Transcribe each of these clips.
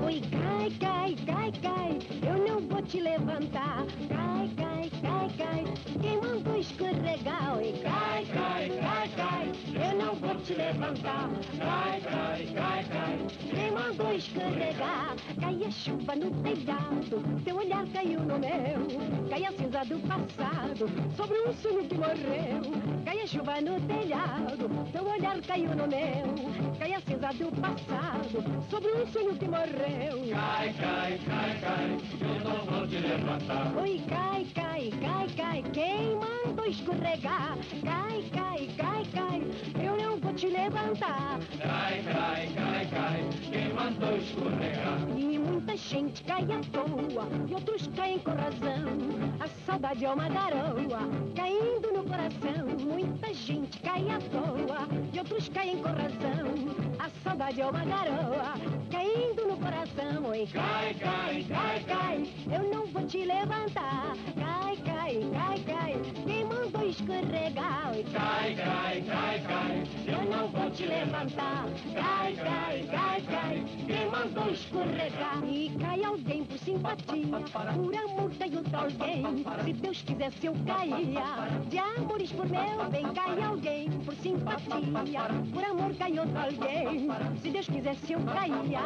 Oi, cai, cai, cai, cai, eu não vou te levantar. Cai, cai, cai, cai, quem mandou escorregar? Oi, cai, cai, cai, cai, eu não vou te levantar. Cai, cai, cai, cai, quem mandou escorregar? Cai a chuva no telhado, teu olhar caiu no meu. Cai a cinza do passado, sobre um sonho que morreu. Cai a chuva no telhado, teu olhar caiu no meu. Cai a cinza do passado, sobre um sonho que morreu. Cai, cai, cai, cai, eu não vou te levantar. Oi, cai, cai, cai, cai, quem mandou escorregar? Cai, cai, cai, cai, eu não vou te levantar. Cai, cai, cai, cai, quem mandou escorregar? E muita gente cai à toa, e outros caem com razão. A saudade é uma garoa, caindo no coração. Muita gente cai à toa, e outros caem com razão. A saudade é uma garoa, caindo no coração. Oi, Cai, cai, cai, cai, eu não vou te levantar. Cai, cai, cai, cai, quem mandou escorregar? Oi, cai, cai, cai, cai, eu não vou te levantar. Cai, cai, cai, cai, quem mandou escorregar? E cai alguém por simpatia, por amor cai outro alguém. Se Deus quisesse eu caía, de amores por meu bem. Cai alguém por simpatia, por amor cai outro alguém. Se Deus quisesse eu caía,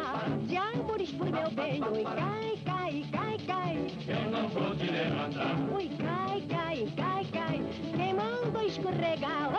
de amores por meu bem. Oi, cai, cai, cai, cai, eu não vou te levantar. oi, cai, cai, cai, cai, quem mandou escorregar?